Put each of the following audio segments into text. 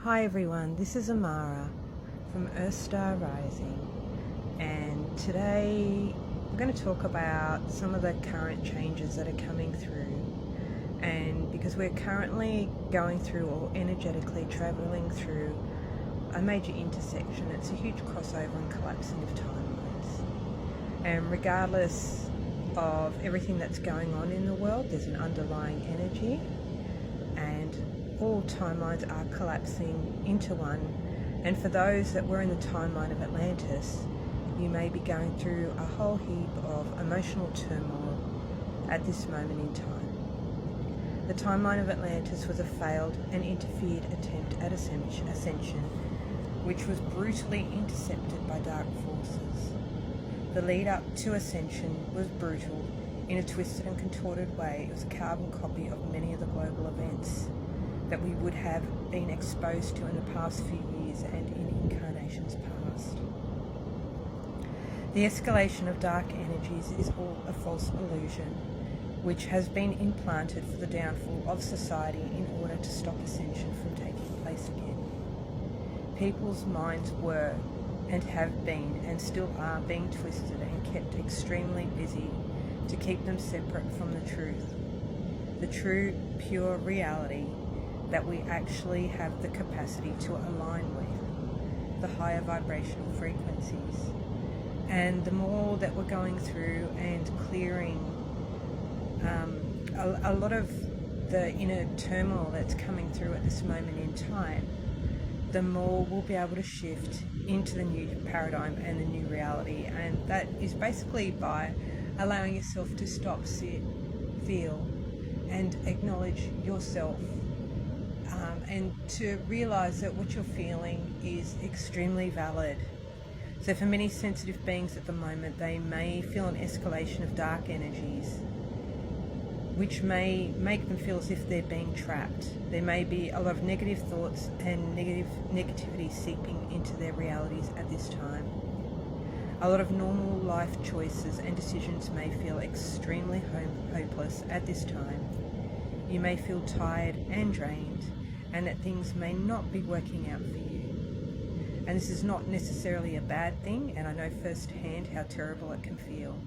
Hi everyone, this is Amara from Earth Star Rising, and today we're going to talk about some of the current changes that are coming through. And because we're currently going through, or energetically traveling through, a major intersection, it's a huge crossover and collapsing of timelines. And regardless of everything that's going on in the world, there's an underlying energy, and all timelines are collapsing into one. And for those that were in the timeline of Atlantis, you may be going through a whole heap of emotional turmoil at this moment in time. The timeline of Atlantis was a failed and interfered attempt at ascension, which was brutally intercepted by dark forces. The lead up to ascension was brutal in a twisted and contorted way. It was a carbon copy of many of the global events that we would have been exposed to in the past few years and in incarnations past. The escalation of dark energies is all a false illusion, which has been implanted for the downfall of society in order to stop ascension from taking place again. People's minds were and have been and still are being twisted and kept extremely busy to keep them separate from the true, pure reality that we actually have the capacity to align with, the higher vibrational frequencies. And the more that we're going through and clearing a lot of the inner turmoil that's coming through at this moment in time, the more we'll be able to shift into the new paradigm and the new reality. And that is basically by allowing yourself to stop, sit, feel, and acknowledge yourself. And to realize that what you're feeling is extremely valid. So for many sensitive beings at the moment, they may feel an escalation of dark energies, which may make them feel as if they're being trapped. There may be a lot of negative thoughts and negativity seeping into their realities at this time. A lot of normal life choices and decisions may feel extremely hopeless at this time. You may feel tired and drained, and that things may not be working out for you. And this is not necessarily a bad thing, and I know firsthand how terrible it can feel.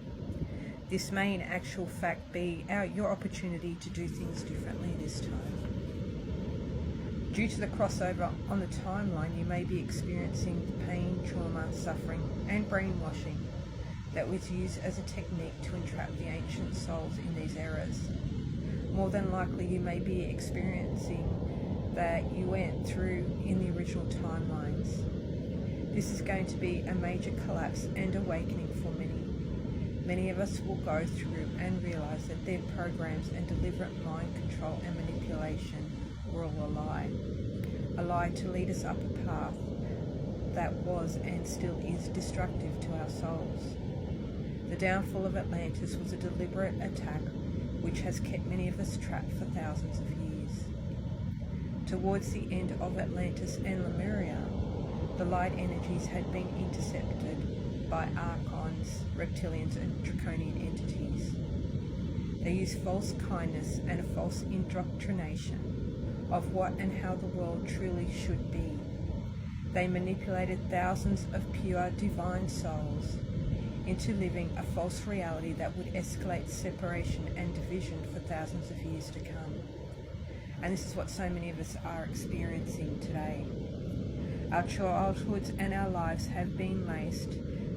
This may in actual fact be your opportunity to do things differently this time. Due to the crossover on the timeline, you may be experiencing pain, trauma, suffering, and brainwashing that was used as a technique to entrap the ancient souls in these eras. More than likely, you may be experiencing that you went through in the original timelines. This is going to be a major collapse and awakening for many. Many of us will go through and realize that their programs and deliberate mind control and manipulation were all a lie to lead us up a path that was and still is destructive to our souls. The downfall of Atlantis was a deliberate attack which has kept many of us trapped for thousands of years. Towards the end of Atlantis and Lemuria, the light energies had been intercepted by archons, reptilians, and draconian entities. They used false kindness and a false indoctrination of what and how the world truly should be. They manipulated thousands of pure divine souls into living a false reality that would escalate separation and division for thousands of years to come. And this is what so many of us are experiencing today. Our childhoods and our lives have been laced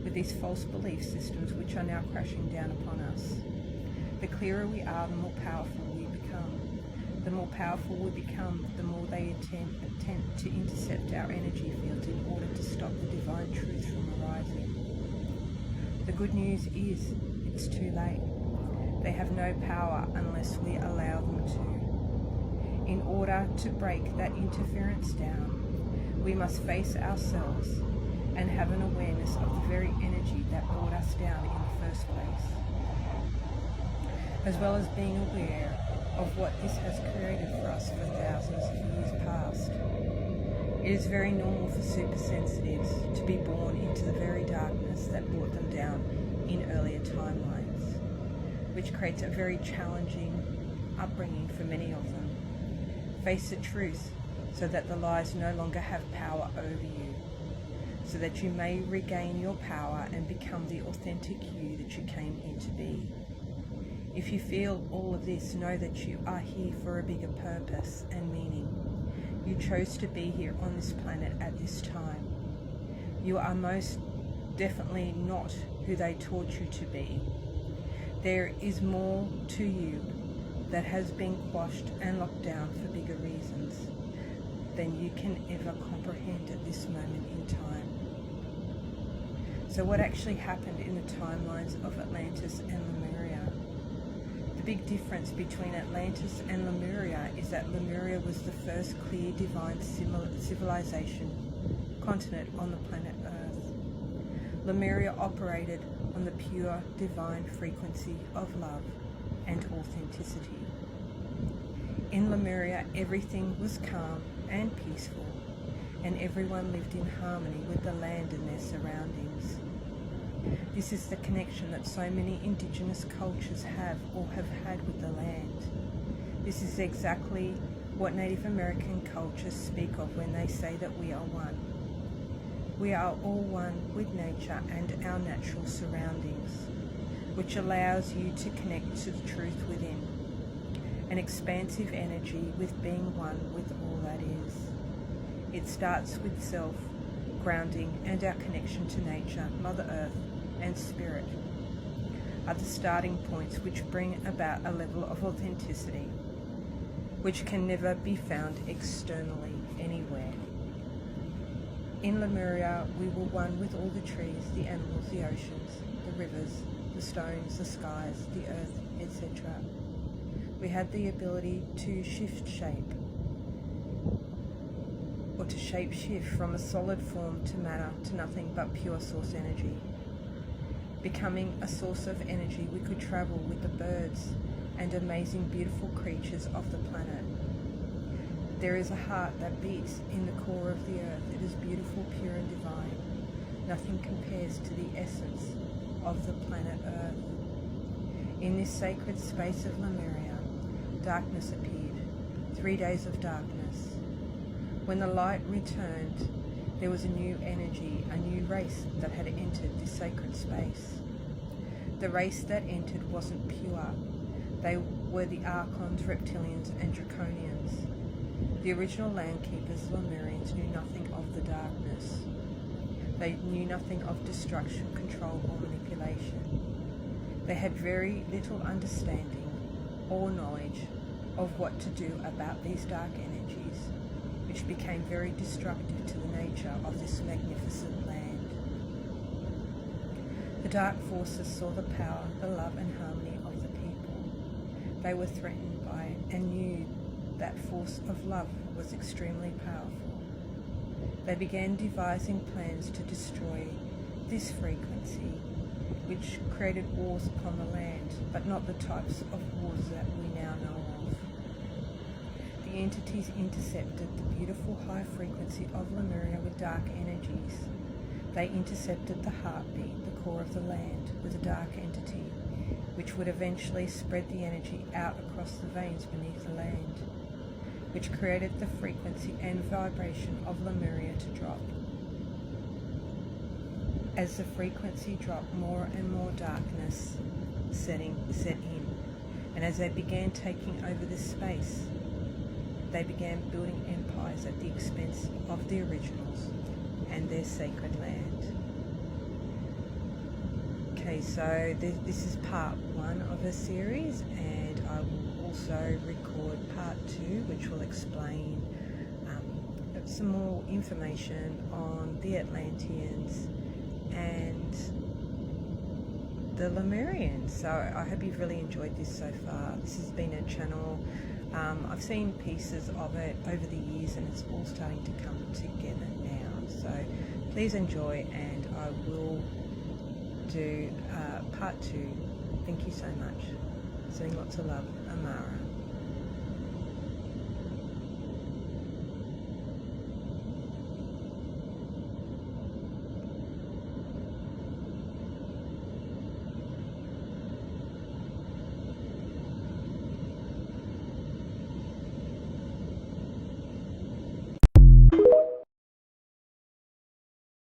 with these false belief systems which are now crashing down upon us. The clearer we are, the more powerful we become. The more powerful we become, the more they attempt to intercept our energy fields in order to stop the divine truth from arising. The good news is, it's too late. They have no power unless we allow them to. In order to break that interference down, we must face ourselves and have an awareness of the very energy that brought us down in the first place, as well as being aware of what this has created for us for thousands of years past. It is very normal for supersensitives to be born into the very darkness that brought them down in earlier timelines, which creates a very challenging upbringing for many of them. Face the truth, so that the lies no longer have power over you, so that you may regain your power and become the authentic you that you came here to be. If you feel all of this, know that you are here for a bigger purpose and meaning. You chose to be here on this planet at this time. You are most definitely not who they taught you to be. There is more to you that has been quashed and locked down for bigger reasons than you can ever comprehend at this moment in time. So what actually happened in the timelines of Atlantis and Lemuria? The big difference between Atlantis and Lemuria is that Lemuria was the first clear divine civilization continent on the planet Earth. Lemuria operated on the pure divine frequency of love and authenticity. In Lemuria, everything was calm and peaceful, and everyone lived in harmony with the land and their surroundings. This is the connection that so many indigenous cultures have or have had with the land. This is exactly what Native American cultures speak of when they say that we are one. We are all one with nature and our natural surroundings, which allows you to connect to the truth within, an expansive energy with being one with all that is. It starts with self, grounding, and our connection to nature, Mother Earth, and Spirit are the starting points which bring about a level of authenticity which can never be found externally anywhere. In Lemuria, we were one with all the trees, the animals, the oceans, the rivers, the stones, the skies, the earth, etc. We had the ability to shift shape, or to shape shift from a solid form to matter to nothing but pure source energy. Becoming a source of energy, we could travel with the birds and amazing beautiful creatures of the planet. There is a heart that beats in the core of the earth. It is beautiful, pure and divine. Nothing compares to the essence of the planet Earth. In this sacred space of Lemuria, darkness appeared, 3 days of darkness. When the light returned, there was a new energy, a new race that had entered this sacred space. The race that entered wasn't pure. They were the Archons, Reptilians and Draconians. The original landkeepers, Lemurians, knew nothing of the darkness. They knew nothing of destruction, control or manipulation. They had very little understanding or knowledge of what to do about these dark energies, which became very destructive to the nature of this magnificent land. The dark forces saw the power, the love and harmony of the people. They were threatened by it and knew that force of love was extremely powerful. They began devising plans to destroy this frequency, which created wars upon the land, but not the types of wars that we now know of. The entities intercepted the beautiful high frequency of Lemuria with dark energies. They intercepted the heartbeat, the core of the land, with a dark entity, which would eventually spread the energy out across the veins beneath the land, which created the frequency and vibration of Lemuria to drop. As the frequency dropped, more and more darkness set in, and as they began taking over this space, they began building empires at the expense of the originals and their sacred land. Okay, so this is part 1 of a series, and I will also record part 2, which will explain some more information on the Atlanteans and the Lemurians. So I hope you've really enjoyed this so far. This has been a channel, I've seen pieces of it over the years and it's all starting to come together now. So please enjoy, and I will do part 2. Thank you so much. Sending lots of love, Amara.